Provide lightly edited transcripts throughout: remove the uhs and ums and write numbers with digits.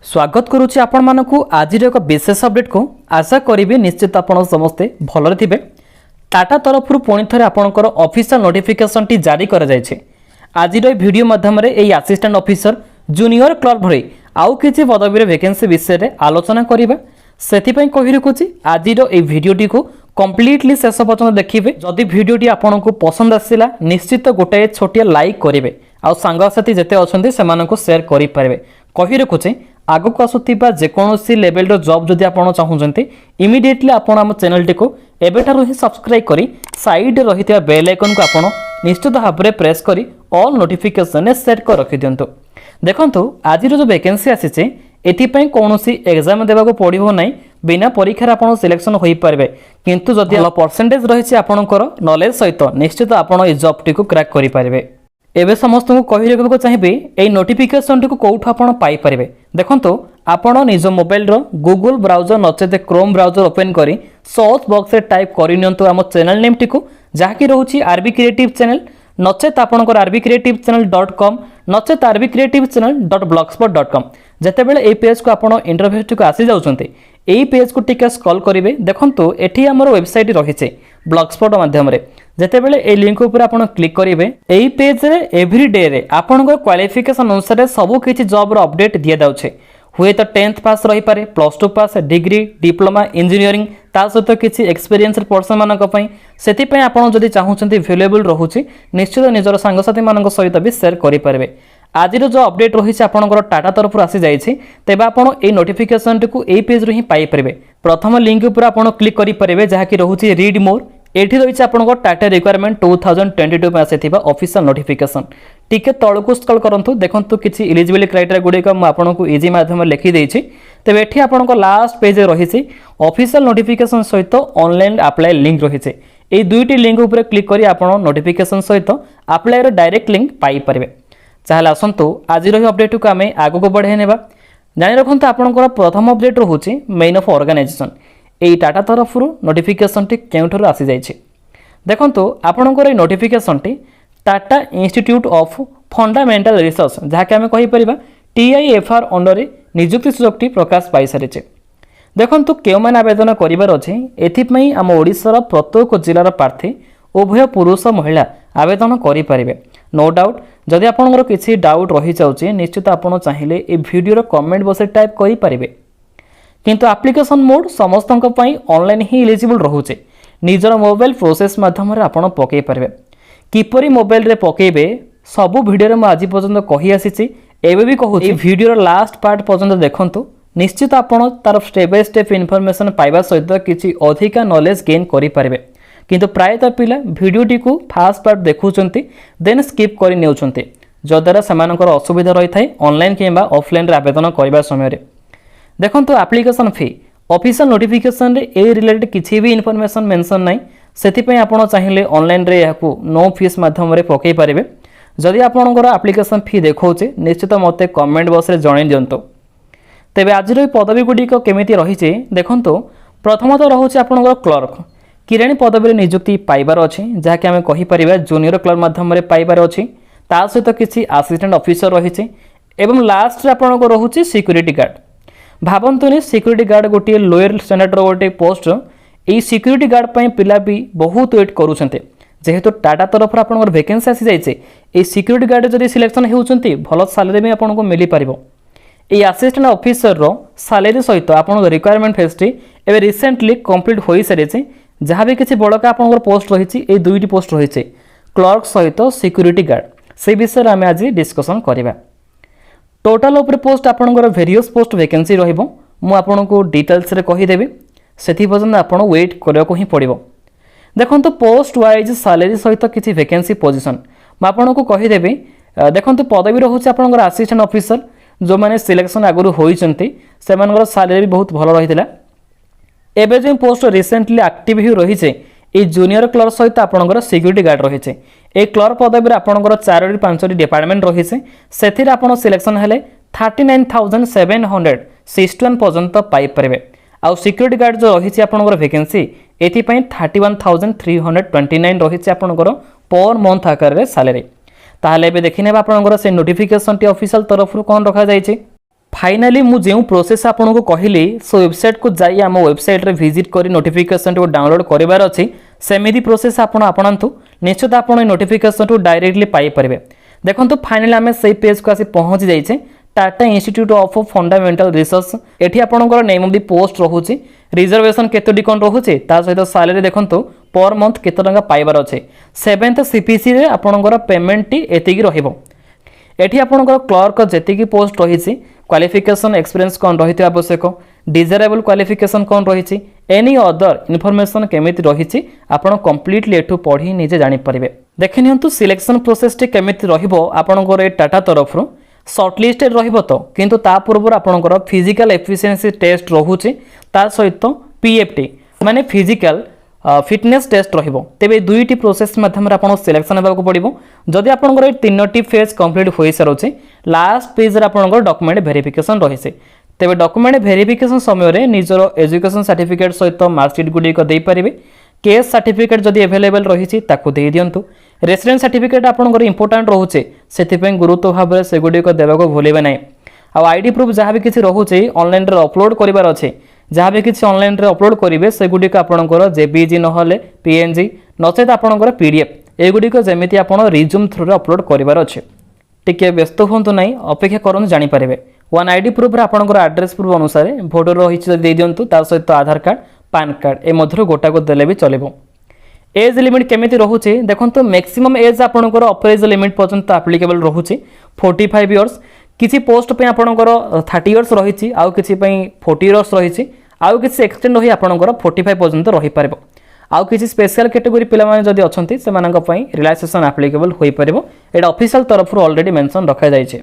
स्वागत करुच्ची आपण मानकु आज एक विशेष अपडेट को आशा करी निश्चित आपण समस्ते भलरे थिबे। टाटा तरफ पुणी थे आपणकर ऑफिशियल नोटिफिकेशन टी जारी कर जायछे। आज वीडियो माध्यम ए असिस्टेंट ऑफिसर जूनियर क्लर्क भरी आउ किछि पदवीर वैकेंसी विषय रे आलोचना करिबा। सेथिपई कहि रखुछि आज भिडियोटी को कम्प्लीटली शेष पर्यंत देखिए। जदि भिडियोटी आपको पसंद आसला निश्चित गोटे छोटिया लाइक करेंगे आउ सांगसाथी जेते अछंती सेमानकु शेयर करि पारबे। कहि रखुछि आगक आसुथिबा जेकोसी लेवल जॉब जदि आपण चाहूचंती इमिडिएटली आपण आम चैनल टी को एबेठारु ही सब्सक्राइब करी साइड रहिथिबा बेल आइकन को आपण निश्चित भाबरे प्रेस करी ऑल नोटिफिकेशन ने सेट कर रखि दियंतु। देखंतु आज जो वैकेंसी आसीचे एथिपई कोनोसी एग्जाम देबाको पड़िबो नै, बिना परीक्षा आपण सिलेक्शन होई पारबे। किंतु जदि परसेंटेज रहिছে आपणकर नॉलेज सहित निश्चित आपण ए जॉब टी को क्रैक करि पारबे। एबे समस्त को कहि रखबो चाहिबे ए नोटिफिकेशन टी को कोठो आपण पाई पारबे। देखंतु आपण निज मोबाइल रो गूगल ब्राउजर नचेते क्रोम ब्राउजर ओपन करी सर्च बॉक्स रे टाइप करि नियंतु हम चैनल नेम टी को जाकी रहउची आरबी क्रिएटिव चैनल नचेत आपणकर rbcreativechannel.com नचेत rbcreativechannel.blogspot.com। जेते बेले ए पेज को आपण इंटरफेस टी को आसी जाउचंते एई पेज को टिके स्क्रॉल करिवे। देखंतु एठी हमर वेबसाइट रहिছে ब्लॉगस्पॉट माध्यम रे। जेते बेले ए लिंक ऊपर आपण क्लिक करिवे एई पेज रे एवरी डे रे आपणकर क्वालिफिकेशन अनुसार सब किछि जॉब रो अपडेट दिया जाउछे। हुए तो 10th पास रही पारे, +2 पास, डिग्री, डिप्लोमा, इंजीनियरिंग ता सहित किसी एक्सपीरियंस पर्सन मानक पई सेति आपण जदि चाहूचंती अवेलेबल रहउची निश्चित निजर सांगसाथी मानक सहित भी शेयर करि पारबे। आज जो अपडेट रही आपंकर टाटा तरफ आसी जाइए तेज आप नोटिफिकेशन टी ए पेज रू ही पाई पारे। प्रथम लिंक उपर आप क्लिक करेंगे जहाँकि रोचे रीड मोर। एठी रही आपंकर टाटा रिक्वायरमेंट 2022 में आसी ऑफिशियल नोटिफिकेशन। टिके तलकू स्क्रॉल करंतु देखंतु किछि एलिजिबिलिटी क्राइटेरिया गुड़िक आपको इजी माध्यम लिखि देछि। तेज एठी आपंकर लास्ट पेज रही ऑफिशियल नोटिफिकेशन सहित ऑनलाइन अप्लाई लिंक रही। ए दुईटी लिंक उपर क्लिक करी आप नोटिफिकेशन सहित अप्लाई डायरेक्ट लिंक पाई पारे। चाहे आसतु आज अपडेट को आम आग को बढ़ाई नेबा। जानि रखंतु आपनकर प्रथम अपडेट रोचे मेन ऑफ ऑर्गेनाइजेशन। एई टाटा तरफ नोटिफिकेशन टी केउठर आसी जाइछि। देखंतु आपनकर ए नोटिफिकेशन टी Tata institute of fundamental research जहाँकि आम कहि परिबा TIFR अंडर नियुक्ति सुयोग टी प्रकाश पाई सारिछे। देखंतु केउ मान आवेदन करिवार अछि एथिपई आम ओडिशार प्रत्येक जिलार प्रार्थी उभय पुरुष महिला आवेदन करि पारिबे। नो डाउट जदि आपनकर किसी डाउट रही जाउची निश्चित आपण चाहिए ए वीडियो कमेंट बॉक्स टाइप करि पारिबे। किंतु एप्लिकेशन मोड समस्तक पई ऑनलाइन ही एलिजिबल रहउचे। निजर मोबाइल प्रोसेस माध्यम रे आपण पकई पारिबे। किपरि मोबाइल रे पकेबे सब वीडियो रे म आज पर्यंत कहि आसीची एबे भी कहू ए वीडियो लास्ट पार्ट पर्यंत देखंतु निश्चित आपण तार स्टेप बाय स्टेप इन्फॉर्मेशन पाइबा सहित किछि अधिका नॉलेज गेन करि पारिबे। किंतु प्रायतः पिला भिडियोटी को फास्ट पार्ट देखुचंती देन स्किप करि नेउचंती जद्वारा सेमानकर असुविधा रही थाए ऑनलाइन किंबा ऑफलाइन रे आवेदन करबा समय रे। देखंतु एप्लिकेशन फी ऑफिशियल नोटिफिकेशन रे ए रिलेटेड किछि भी इन्फॉर्मेशन मेंशन नाही। सेति पई आपण चाहिए ऑनलाइन रे याकू नो फीस माध्यम रे पकई पारिबे। जदि आपनकर एप्लिकेशन फी देखौचे निश्चित मते कमेंट बॉक्स रे जणाई दियंतो। तेबे आज रो पदवी गुडी को केमिति रहिছে देखंतु प्रथमतः रहउचे आपनकर क्लर्क किराणी पदवी नियुक्ति पाइबार अच्छी जहाँकि आम कहीपर जूनियर क्लर्क माध्यम पाइबार अच्छी ता सहित किसी असिस्टेंट ऑफिसर रही एवं लास्ट आपन को रोचे सिक्यूरीटी गार्ड। भावतुनि सिक्यूरीटी गार्ड गोटे लोअर स्टैंडर्ड गोटे पोस्ट यही सिक्यूरीटी गार्ड पर पिला भी बहुत वेट करुँच जेहेतु टाटा तरफ आपंकर वैकेंसी आसी जाइए ये सिक्यूरीटी गार्ड जब सिलेक्शन होती भल सालेरी भी आपको मिल पार। ये असिस्टेंट ऑफिसर रो सालेरी सहित आपन रिक्वायरमेंट फेसटी एवं रिसेंटली कंप्लीट हो सारी जहाँ भी किसी बड़का आपंकर पोस्ट रही ये दुईटी पोस्ट रही क्लर्क सहित सिक्यूरीटी गार्ड से विषय आम आज डिस्कसन करवा। टोटाल उपर पोस्ट आपंकर वेरियस पोस्ट वैकेंसी रहिबो मु आपनको डिटेल्स रे कहीदेवी से पर्यंत आप वेट करने को ही पड़ो। देखो पोस्ट वाइज सालेरी सहित किसी वैकेंसी पोजिशन मुझे कहीदेवी। देखो पदवी रोचे आपंकर असिस्टेंट ऑफिसर जो मैंने सिलेक्शन आगुरी होती से सालेरी भी बहुत भल रही है। एबे जो पोस्ट रिसेंटली एक्टिव ही रही है जूनियर क्लर्क सहित आपंकर सिक्यूरीटी गार्ड रही है। ए क्लर्क पदवी आपंकर 4-5 डिपार्टमेंट रही है से आप सिलेक्शन हेले 39,761 पर्यंत पाइपर। आउ सिक्यूरीटी गार्ड जो रही है आपंकर वैकेंसी एथिपाई 31,329 रही आपंकर पर मंथ आकार सालेरी। ताहले देखने आपंकर से नोटिफिकेशन टी ऑफिशियल तरफ कौन रखा जाइए। फाइनाली मु जो प्रोसेस आपको कहली सो वेबसाइट को जाई आम वेबसाइट रे विजिट करी नोटिफिकेशन को डाउनलोड करार अच्छी सेमिति प्रोसेस आपणातु निश्चित आप नोटिफिकेशन को डायरेक्टली पाइपर। देखो फाइनाली आम से पेज को आसी पहुँची जाइए Tata institute of fundamental research. एठी आपनकर नेम ऑफ द पोस्ट रहूची रिजर्वेशन केतोटी कोन रहूची ता सहित सैलरी देखंतु पर मंथ केते टंका पाइबार अछि 7th सीपीसी रे आपनकर पेमेंट टी एतिकी रहिबो। एठी आपनकर क्लर्क जेतिकी पोस्ट रहिछि क्वालिफिकेशन एक्सपीरियंस कोन रहिते आवश्यक डिजायरेबल क्वालिफिकेशन कोन रहिछि एनी अदर इन्फॉर्मेशन केमिति रहिछि आपण कंप्लीटली एठु पढी निजे जानि परिबे। देखनियंतु सिलेक्शन प्रोसेस टी केमिति रहिबो आपनकर ए टाटा तरफरु सर्टलिस्टेड रहिबो तो किंतु ता पूर्व आपनकर फिजिकल एफिशिएंसी टेस्ट रहूछि तार सहित पीएफटी माने फिजिकल फिटनेस टेस्ट रहिबो। तेबे दुईटी प्रोसेस माध्यम रे आपण सिलेक्शन हेबा को पड़िबो। जदि आपनकर ए तीनोटी फेज कंप्लीट होई सारोछि लास्ट पेज रे आपनकर डॉक्यूमेंट वेरिफिकेशन रहिसे। तेबे डॉक्यूमेंट वेरिफिकेशन समय रे निजरो एजुकेशन सर्टिफिकेट सहित मार्कशीट गुडी को देई परिबे। केस सर्टिफिकेट जदि अवेलेबल रही ताकू दे दियंतु। रेसिडेंस सर्टिफिकेट आपनकर इंपोर्टेंट रहूचे सेथिपय गुरुत्व भाव से सेगुडी को देबाको भूलिबे नै। आ आईडी प्रूफ जहाँ भी किसी रहूचे ऑनलाइन रे अपलोड करिवार अछि जहाँ भी किसी ऑनलाइन रे अपलोड करिवे सेगुडी को आपनकर जेपीजी नहले पीएनजी नचेत आपनकर पीडीएफ एगुडी को जेमिति आपण रिज्यूम थ्रू रे अपलोड करिवार अछि। टिके व्यस्त होंतु नै अपेक्षा करन जानि परिबे। वन आईडी प्रूफ रे आपनकर एड्रेस प्रूफ अनुसार भोटर रहिछि दे दियंतु तार सहित आधार कार्ड पैन कार्ड ए मधुर गोटा को देले भी चलेबो। एज लिमिट केमिति रहूछि देखंतु मैक्सिमम एज आपनकर अपर एज लिमिट पर्यंत एप्लीकेबल रहूछि 45 इयर्स। किसी पोस्ट पे आपनकर 30 इयर्स रहिछि आउ किछि पे 40 इयर्स रहिछि आउ किछि एक्सटेंड होई आपनकर 45 पर्यंत रहि परबो। आउ किछि स्पेशल कैटेगरी पिला माने जदि अछंती से मानक पई रिलैक्सेशन एप्लीकेबल होई परबो। एटा ऑफिशियल तरफ ऑलरेडी मेंशन रखा जाइछे।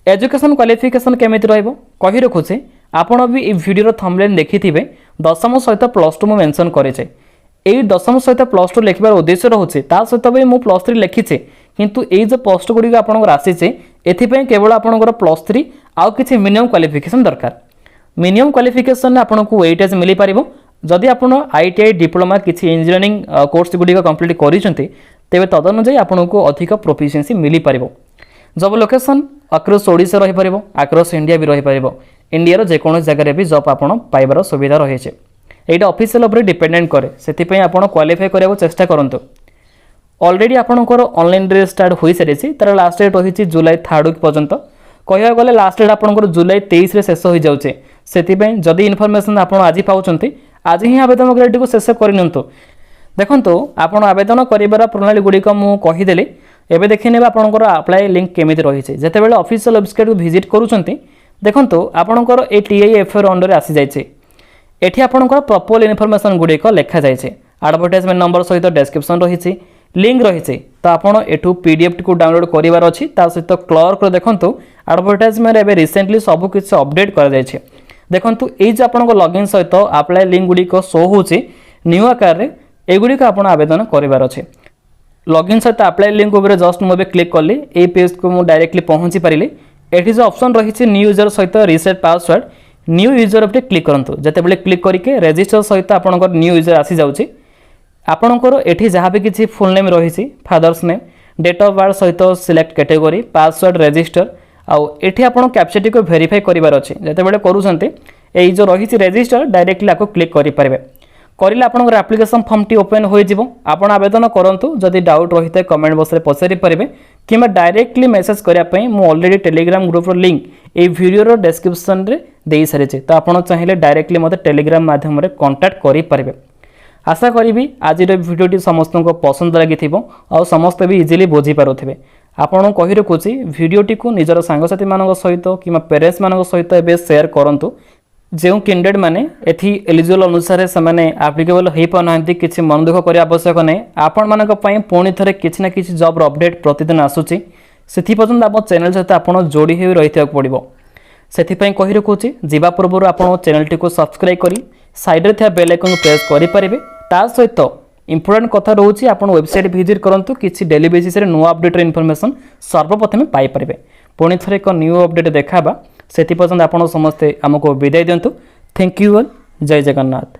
एजुकेशन क्वालिफिकेशन केमिति रहइबो कहि रखुछि आपण भी ए वीडियो थंबनेल देखिथिबे दशम सहित प्लस 2 मु मेंशन करिछे। एई दशम सहित प्लस 2 लिखबार उद्देश्य रहउछि ता सहित भी मु प्लस 3 लिखिछे किंतु एई जो पोस्ट गुडी आपनकर आसीछे एथिपय केवल आपनकर प्लस 3 आउ किछि मिनिमम क्वालिफिकेशन दरकार। मिनिमम क्वालिफिकेशन आपनको वेटेज मिली पारिबो। जदि आपण आईटीआई डिप्लोमा किछि इंजीनियरिंग कोर्स गुडी कंप्लीट करिसंती तेबे तदनुसार आपनको अधिक प्रोफिशिएंसी मिली पारिबो। जॉब लोकेशन अक्रॉस ओडिशा रहि पारिबो अक्रॉस इंडिया भी रहि पारिबो। इंडिया रो जे कोनो जगह भी जॉब आपण पाइबार सुविधा रहिছে। एटा ऑफिशियल ऊपर डिपेंडेंट करे सेति आपण क्वालिफाई करबो चेष्टा करंतु। ऑलरेडी आपनकर ऑनलाइन रे स्टार्ट होई सारिछि तार लास्ट डेट रहिछि जुलाई 3 पर्यंत कहया गले लास्ट डेट आपनकर जुलाई 23 रे शेष होई जाउछे। सेति जदि इन्फॉर्मेशन आपण आज पाउछंती आज ही आवेदन क्रेडिट को शेष करिनंतु। देखंतु आपण आवेदन करिबार प्रणाली गुडी को मु कहि देली। एबे देखिनेबा आपनकर अप्लाई लिंक केमिति रहिছে जेते बेले ऑफिशियल वेबसाइट को विजिट करूछंती देखंतु आपनकर ए टीआईएफआर अंडर आसी जाइछे। एठी आपनकर प्रॉपर इन्फॉर्मेशन गुडी को लेखा जाइछे। एडवर्टाइजमेंट नंबर सहित डिस्क्रिप्शन रहिছে लिंक रहिছে तो आपण एठू पीडीएफ को डाउनलोड करिवार अछि। ता सहित क्लर्क रो देखंतु एडवर्टाइजमेंट एबे रिसेंटली सब किछ अपडेट कर जाइछे। देखंतु ए जे आपनकर लॉगिन सहित अप्लाई लिंक गुडी को शो होछि न्यू आकार रे एगुडी को आपण आवेदन करिवार अछि। लॉगिन सहित अप्लाई लिंक ऊपर जस्ट मु क्लिक करली ए पेज को मु डायरेक्टली पहुंची परिली। एठी जो ऑप्शन रहिछि न्यू यूजर सहित रीसेट पासवर्ड न्यू यूजर पे क्लिक करंतु। जते बेले क्लिक करके रजिस्टर सहित आपनकर न्यू यूजर आसी जाउछि। आपनकर एठी जहाँ भी किछि फुल नेम रहिछि father's name date of birth सहित सिलेक्ट कैटेगरी पासवर्ड रजिस्टर आउ एठी आपण कैप्चाटी को वेरीफाई करिवार अछि। जते बेले करूछन्ते एई जो रहिछि रजिस्टर डायरेक्टली आको क्लिक करि परिबे। करिले आपनकर एप्लिकेशन फॉर्म टी ओपन होई जिवो। आपण आवेदन करंतु जदि डाउट रहिते कमेंट बॉक्स रे पछारि परिबे किमा डायरेक्टली मेसेज करिया पई मु ऑलरेडी टेलीग्राम ग्रुप रो लिंक ए वीडियो रो डिस्क्रिप्शन रे देई सारिछि। तो आपण चाहिले डायरेक्टली मते टेलीग्राम माध्यम रे कांटेक्ट करि परिबे। आशा करी आज भिडियोटी समस्त को पसंद लगी और समस्त भी इजिली बुझी पारे। आपन कही रखुची भिडियोटी को निजर सांगसाथी मान सहित कि पेरेंट्स मान सहित ए शेयर करूँ जो कैंडिडेट माने एथि एलिजिबल अनुसार से एप्लिकेबल हो पाना कि मन दुख करने आवश्यक नहीं। आपण मान पुणी थे किसी ना किसी जॉब अपडेट प्रतिदिन आसूची से पर्यंत आप चैनल सहित आप जोड़ी हो रही पड़ो। से कही रखुची जीवा पूर्व आप चैनल टी को सब्सक्राइब करी साइड थे बेल आइकन प्रेस करेंगे। ता सहित इंपोर्टेंट कथा रोचे आप वेबसाइट विजिट करूँ कि डेली बेसिस नुआ अपडेट इनफॉरमेशन सर्वप्रथमे पाइपर। पुणी थे एक न्यू अपडेट देखा से पर्यंत आप समस्ते आमको विदाय दिंतु। Thank you all. जय जगन्नाथ।